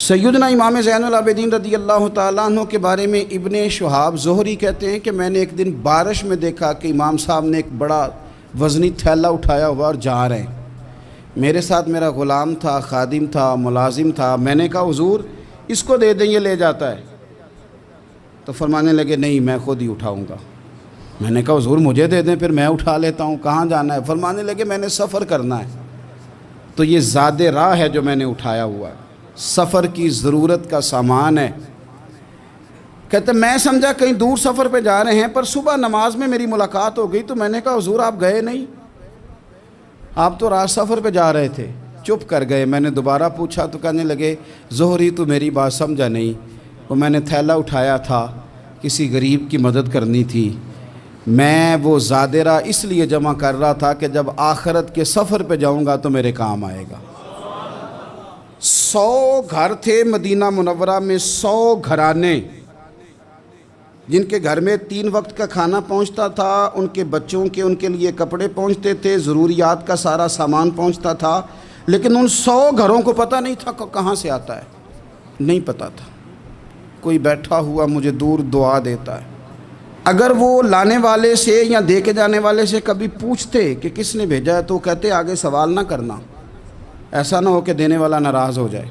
سیدنا امام زین العابدین رضی اللہ تعالیٰ عنہ کے بارے میں ابن شہاب زہری کہتے ہیں کہ میں نے ایک دن بارش میں دیکھا کہ امام صاحب نے ایک بڑا وزنی تھیلا اٹھایا ہوا اور جا رہے ہیں۔ میرے ساتھ میرا غلام تھا، خادم تھا، ملازم تھا۔ میں نے کہا حضور اس کو دے دیں، یہ لے جاتا ہے۔ تو فرمانے لگے نہیں، میں خود ہی اٹھاؤں گا۔ میں نے کہا حضور مجھے دے دیں، پھر میں اٹھا لیتا ہوں، کہاں جانا ہے؟ فرمانے لگے میں نے سفر کرنا ہے، تو یہ زاد راہ ہے جو میں نے اٹھایا ہوا ہے، سفر کی ضرورت کا سامان ہے۔ کہتے میں سمجھا کہیں دور سفر پہ جا رہے ہیں، پر صبح نماز میں میری ملاقات ہو گئی، تو میں نے کہا حضور آپ گئے نہیں، آپ تو رات سفر پہ جا رہے تھے۔ چپ کر گئے۔ میں نے دوبارہ پوچھا تو کہنے لگے زہری تو میری بات سمجھا نہیں، وہ میں نے تھیلا اٹھایا تھا، کسی غریب کی مدد کرنی تھی، میں وہ زادرہ اس لیے جمع کر رہا تھا کہ جب آخرت کے سفر پہ جاؤں گا تو میرے کام آئے گا۔ 100 گھر تھے مدینہ منورہ میں، 100 گھرانے جن کے گھر میں 3 وقت کا کھانا پہنچتا تھا، ان کے بچوں کے ان کے لیے کپڑے پہنچتے تھے، ضروریات کا سارا سامان پہنچتا تھا، لیکن ان 100 گھروں کو پتہ نہیں تھا کہاں سے آتا ہے، نہیں پتہ تھا۔ کوئی بیٹھا ہوا مجھے دور دعا دیتا ہے۔ اگر وہ لانے والے سے یا دے کے جانے والے سے کبھی پوچھتے کہ کس نے بھیجا ہے، تو کہتے آگے سوال نہ کرنا، ایسا نہ ہو کہ دینے والا ناراض ہو جائے،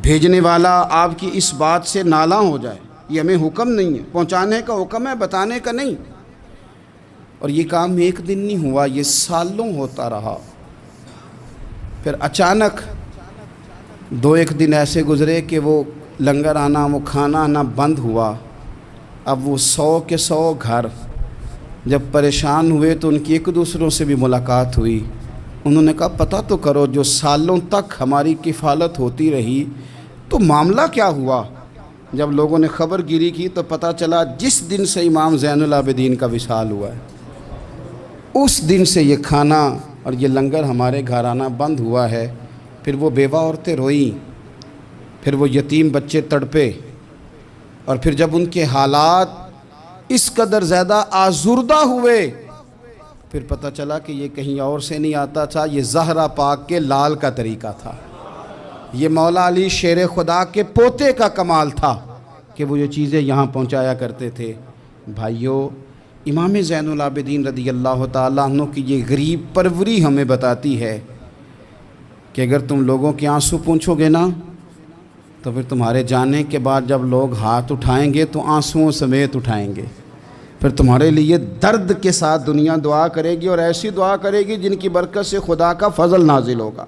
بھیجنے والا آپ کی اس بات سے نالاں ہو جائے۔ یہ ہمیں حکم نہیں ہے، پہنچانے کا حکم ہے، بتانے کا نہیں۔ اور یہ کام ایک دن نہیں ہوا، یہ سالوں ہوتا رہا۔ پھر اچانک 2-1 دن ایسے گزرے کہ وہ لنگر آنا، وہ کھانا آنا بند ہوا۔ اب وہ 100 کے 100 گھر جب پریشان ہوئے تو ان کی ایک دوسروں سے بھی ملاقات ہوئی۔ انہوں نے کہا پتہ تو کرو، جو سالوں تک ہماری کفالت ہوتی رہی تو معاملہ کیا ہوا؟ جب لوگوں نے خبر گیری کی تو پتہ چلا جس دن سے امام زین العابدین کا وصال ہوا ہے، اس دن سے یہ کھانا اور یہ لنگر ہمارے گھر آنا بند ہوا ہے۔ پھر وہ بیوہ عورتیں روئیں، پھر وہ یتیم بچے تڑپے، اور پھر جب ان کے حالات اس قدر زیادہ آزردہ ہوئے، پھر پتہ چلا کہ یہ کہیں اور سے نہیں آتا تھا، یہ زہرا پاک کے لال کا طریقہ تھا، یہ مولا علی شیر خدا کے پوتے کا کمال تھا کہ وہ یہ چیزیں یہاں پہنچایا کرتے تھے۔ بھائیو، امام زین العابدین رضی اللہ تعالیٰ عنہ کی یہ غریب پروری ہمیں بتاتی ہے کہ اگر تم لوگوں کے آنسو پوچھو گے نا، تو پھر تمہارے جانے کے بعد جب لوگ ہاتھ اٹھائیں گے تو آنسوؤں سمیت اٹھائیں گے، پھر تمہارے لیے درد کے ساتھ دنیا دعا کرے گی، اور ایسی دعا کرے گی جن کی برکت سے خدا کا فضل نازل ہوگا۔